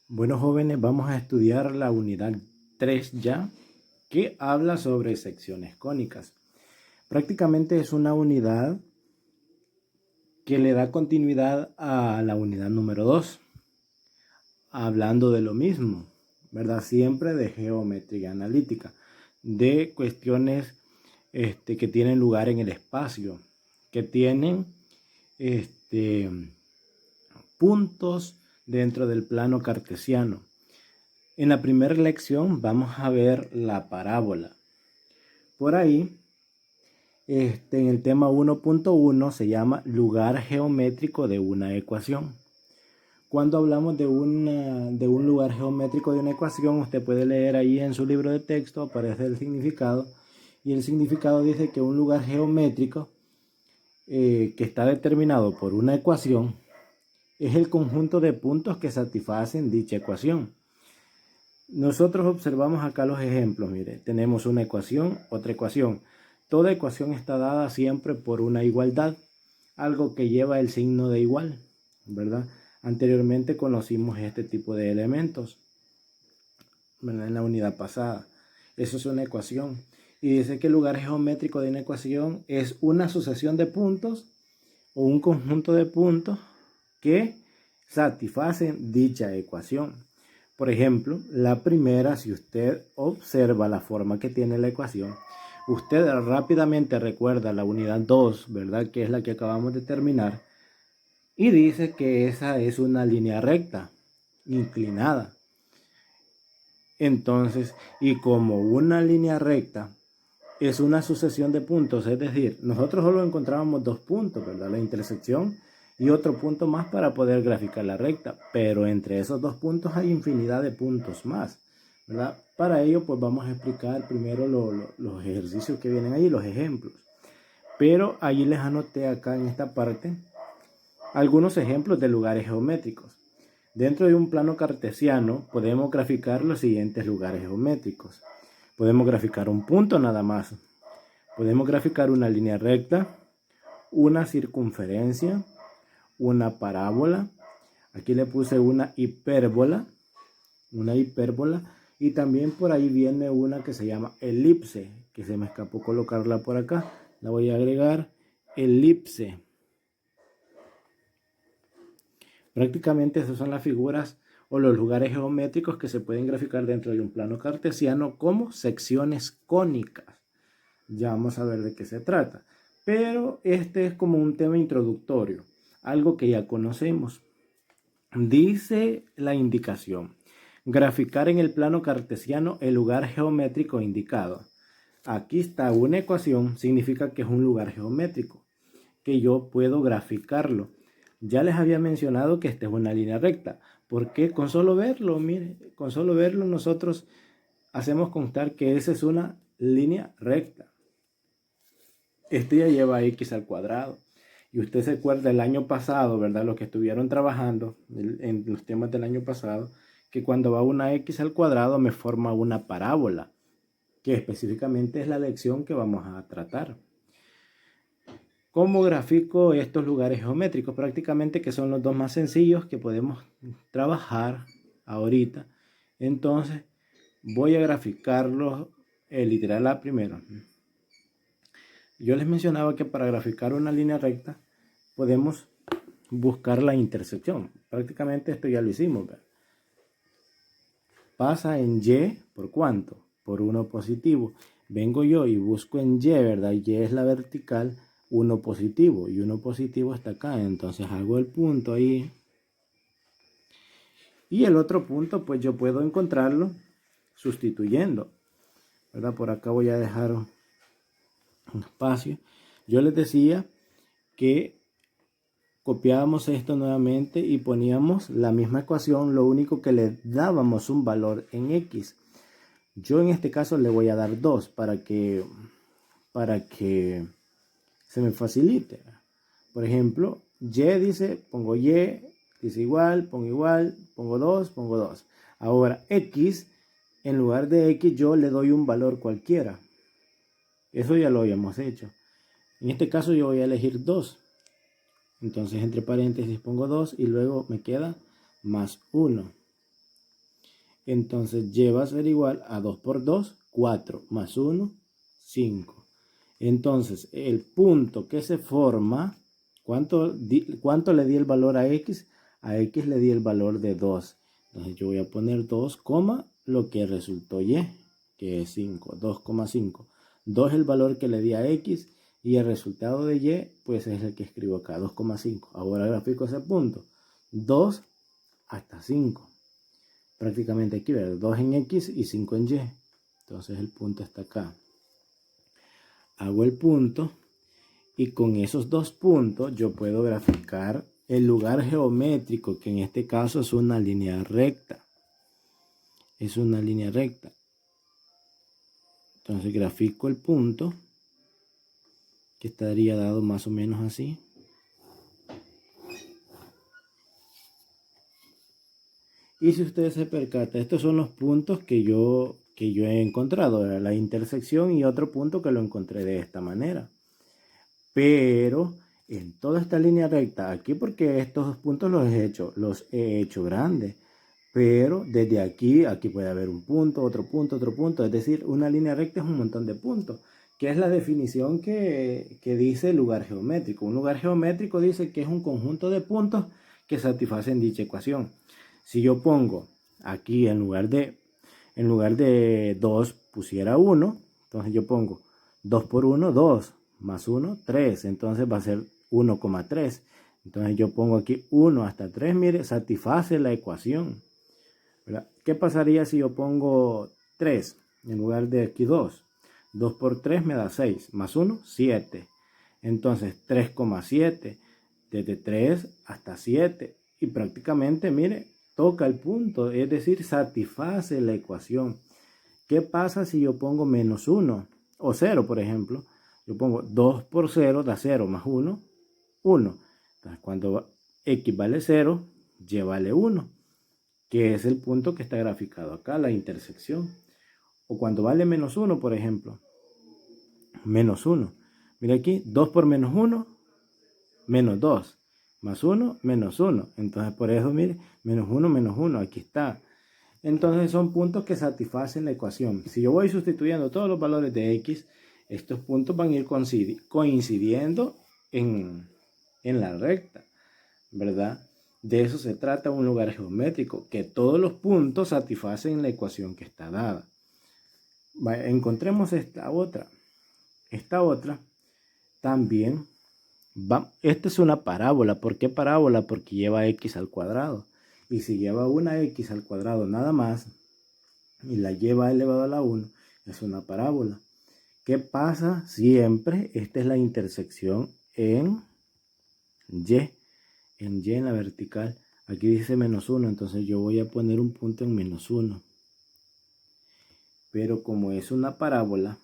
Bueno, jóvenes, vamos a estudiar la unidad 3 ya, que habla sobre secciones cónicas. Prácticamente es una unidad que le da continuidad a la unidad número 2, hablando de lo mismo, ¿verdad? Siempre de geometría analítica, de cuestiones que tienen lugar en el espacio, que tienen puntos dentro del plano cartesiano. En la primera lección vamos a ver la parábola. Por ahí, en el tema 1.1 se llama lugar geométrico de una ecuación. Cuando hablamos de un lugar geométrico de una ecuación, usted puede leer ahí en su libro de texto, aparece el significado, y el significado dice que un lugar geométrico que está determinado por una ecuación es el conjunto de puntos que satisfacen dicha ecuación. Nosotros observamos acá los ejemplos, mire, tenemos una ecuación, otra ecuación. Toda ecuación está dada siempre por una igualdad, algo que lleva el signo de igual, ¿verdad? Anteriormente conocimos este tipo de elementos, ¿verdad? En la unidad pasada. Eso es una ecuación. Y dice que el lugar geométrico de una ecuación es una sucesión de puntos o un conjunto de puntos que satisfacen dicha ecuación. Por ejemplo, la primera, si usted observa la forma que tiene la ecuación, usted rápidamente recuerda la unidad 2, ¿verdad? Que es la que acabamos de terminar. Y dice que esa es una línea recta, inclinada. Entonces, y como una línea recta es una sucesión de puntos, es decir, nosotros solo encontrábamos dos puntos, ¿verdad? La intersección y otro punto más para poder graficar la recta, pero entre esos dos puntos hay infinidad de puntos más, ¿verdad? Para ello, pues vamos a explicar primero los ejercicios que vienen ahí, los ejemplos. Pero allí les anoté acá en esta parte algunos ejemplos de lugares geométricos. Dentro de un plano cartesiano podemos graficar los siguientes lugares geométricos. Podemos graficar un punto nada más. Podemos graficar una línea recta, una circunferencia, una parábola. Aquí le puse una hipérbola, y también por ahí viene una que se llama elipse, que se me escapó colocarla por acá. La voy a agregar, elipse. Prácticamente esas son las figuras o los lugares geométricos que se pueden graficar dentro de un plano cartesiano como secciones cónicas. Ya vamos a ver de qué se trata. Pero este es como un tema introductorio, algo que ya conocemos. Dice la indicación: graficar en el plano cartesiano el lugar geométrico indicado. Aquí está una ecuación, significa que es un lugar geométrico, que yo puedo graficarlo. Ya les había mencionado que esta es una línea recta, porque con solo verlo, mire, con solo verlo nosotros hacemos constar que esa es una línea recta. Este ya lleva x al cuadrado. Y usted se acuerda el año pasado, ¿verdad? Los que estuvieron trabajando en los temas del año pasado, que cuando va una x al cuadrado me forma una parábola, que específicamente es la lección que vamos a tratar. ¿Cómo grafico estos lugares geométricos? Prácticamente que son los dos más sencillos que podemos trabajar ahorita. Entonces voy a graficarlos literal a primero. Yo les mencionaba que para graficar una línea recta podemos buscar la intersección. Prácticamente esto ya lo hicimos, ¿verdad? Pasa en Y, ¿por cuánto? Por 1 positivo. Vengo yo y busco en Y, ¿verdad? Y es la vertical, 1 positivo. Y 1 positivo está acá. Entonces hago el punto ahí. Y el otro punto, pues yo puedo encontrarlo sustituyendo, ¿verdad? Por acá voy a dejar un espacio. Yo les decía que copiábamos esto nuevamente y poníamos la misma ecuación, lo único que le dábamos un valor en x. Yo en este caso le voy a dar 2 para que se me facilite. Por ejemplo, y dice, pongo y, dice igual, pongo 2, pongo 2. Ahora x, en lugar de x yo le doy un valor cualquiera. Eso ya lo habíamos hecho. En este caso yo voy a elegir 2. Entonces entre paréntesis pongo 2 y luego me queda más 1. Entonces y va a ser igual a 2 por 2, 4, más 1, 5. Entonces el punto que se forma, ¿cuánto le di el valor a x? A x le di el valor de 2. Entonces yo voy a poner 2, lo que resultó y, que es 5, 2,5. 2 es el valor que le di a x y el resultado de y pues es el que escribo acá, 2,5. Ahora grafico ese punto, 2 hasta 5. Prácticamente aquí, ¿verdad? 2 en x y 5 en y. Entonces el punto está acá. Hago el punto y con esos dos puntos yo puedo graficar el lugar geométrico, que en este caso es una línea recta. Es una línea recta. Entonces grafico el punto, que estaría dado más o menos así. Y si ustedes se percatan, estos son los puntos que yo he encontrado, la intersección y otro punto que lo encontré de esta manera. Pero en toda esta línea recta, aquí porque estos dos puntos los he hecho grandes. Pero desde aquí puede haber un punto, otro punto, otro punto. Es decir, una línea recta es un montón de puntos, que es la definición que dice lugar geométrico. Un lugar geométrico dice que es un conjunto de puntos que satisfacen dicha ecuación. Si yo pongo aquí en lugar de 2 pusiera 1, entonces yo pongo 2 por 1, 2, más 1, 3. Entonces va a ser 1,3. Entonces yo pongo aquí 1 hasta 3, mire, satisface la ecuación. ¿Verdad? ¿Qué pasaría si yo pongo 3 en lugar de aquí 2? 2 por 3 me da 6, más 1, 7. Entonces 3,7, desde 3 hasta 7. Y prácticamente, mire, toca el punto, es decir, satisface la ecuación. ¿Qué pasa si yo pongo menos 1 o 0, por ejemplo? Yo pongo 2 por 0 da 0, más 1, 1. Entonces cuando x vale 0, y vale 1. Que es el punto que está graficado acá, la intersección. O cuando vale menos 1, por ejemplo. Menos 1. Mira aquí, 2 por menos 1, menos 2. Más 1, menos 1. Entonces por eso, mire, menos 1, aquí está. Entonces son puntos que satisfacen la ecuación. Si yo voy sustituyendo todos los valores de x, estos puntos van a ir coincidiendo en la recta, ¿verdad? De eso se trata un lugar geométrico, que todos los puntos satisfacen la ecuación que está dada. Encontremos esta otra. Esta otra también esta es una parábola. ¿Por qué parábola? Porque lleva x al cuadrado. Y si lleva una x al cuadrado nada más y la lleva elevado a la 1, es una parábola. ¿Qué pasa? Siempre esta es la intersección en y. En y en la vertical. Aquí dice menos 1, entonces yo voy a poner un punto en menos 1. Pero como es una parábola,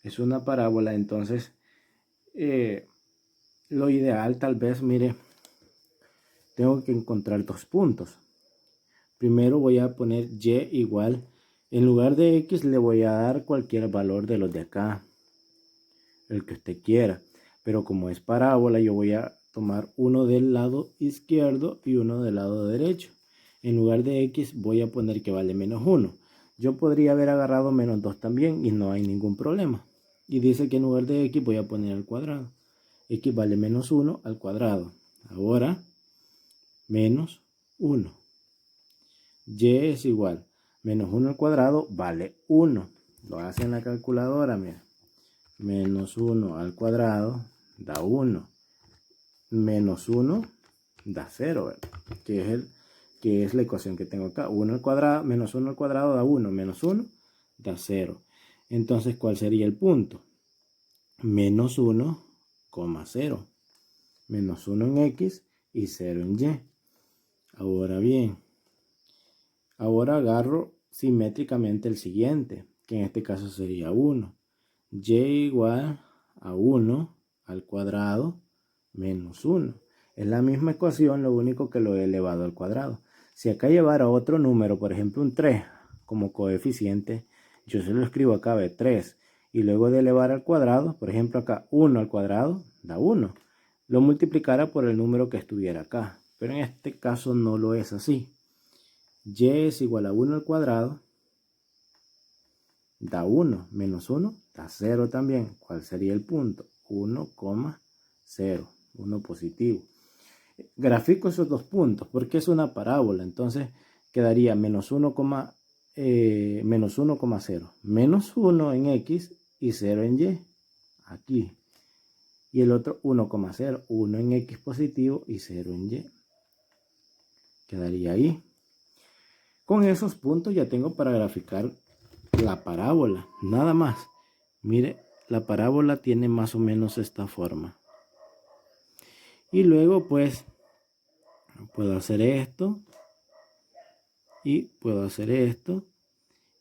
entonces lo ideal tal vez, mire, tengo que encontrar dos puntos. Primero voy a poner y igual, en lugar de x le voy a dar cualquier valor de los de acá, el que usted quiera. Pero como es parábola, yo voy a tomar uno del lado izquierdo y uno del lado derecho. En lugar de x voy a poner que vale menos 1. Yo podría haber agarrado menos 2 también y no hay ningún problema. Y dice que en lugar de x voy a poner al cuadrado. X vale menos 1 al cuadrado. Ahora, menos 1. Y es igual. Menos 1 al cuadrado vale 1. Lo hace en la calculadora, mira. Menos 1 al cuadrado da 1. Menos 1 da 0, ¿verdad? Que es la ecuación que tengo acá. 1 al cuadrado, menos 1 al cuadrado da 1. Menos 1 da 0. Entonces, ¿cuál sería el punto? Menos 1,0. Menos 1 en x y 0 en y. Ahora bien, ahora agarro simétricamente el siguiente, que en este caso sería 1. Y igual a 1 al cuadrado menos 1. Es la misma ecuación, lo único que lo he elevado al cuadrado. Si acá llevara otro número, por ejemplo un 3 como coeficiente, yo se lo escribo acá de 3. Y luego de elevar al cuadrado, por ejemplo acá 1 al cuadrado da 1. Lo multiplicara por el número que estuviera acá. Pero en este caso no lo es así. y es igual a 1 al cuadrado, da 1, menos 1 da 0 también. ¿Cuál sería el punto? 1,0, 1 positivo. Grafico esos dos puntos porque es una parábola, entonces quedaría menos 1,0, menos 1 en X y 0 en Y, aquí. Y el otro 1,0, 1 en X positivo y 0 en Y. Quedaría ahí. Con esos puntos ya tengo para graficar la parábola, nada más. Mire, la parábola tiene más o menos esta forma. Y luego pues puedo hacer esto y puedo hacer esto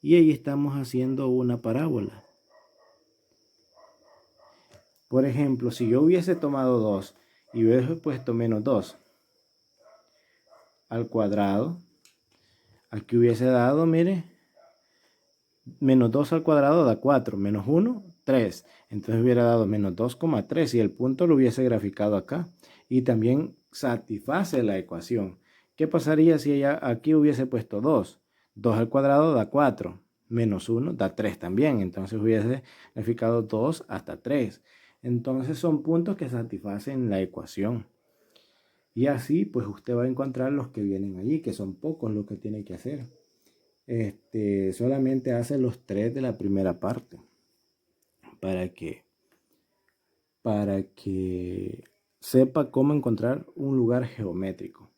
y ahí estamos haciendo una parábola. Por ejemplo, si yo hubiese tomado 2 y hubiese puesto menos 2 al cuadrado, aquí hubiese dado, mire, menos 2 al cuadrado da 4, menos 1, 3. Entonces hubiera dado menos 2,3 y el punto lo hubiese graficado acá. Y también satisface la ecuación. ¿Qué pasaría si ella aquí hubiese puesto 2? 2 al cuadrado da 4, menos 1 da 3 también. Entonces hubiese graficado 2 hasta 3. Entonces son puntos que satisfacen la ecuación. Y así pues usted va a encontrar los que vienen allí, que son pocos los que tiene que hacer. Solamente hace los 3 de la primera parte para que sepa cómo encontrar un lugar geométrico.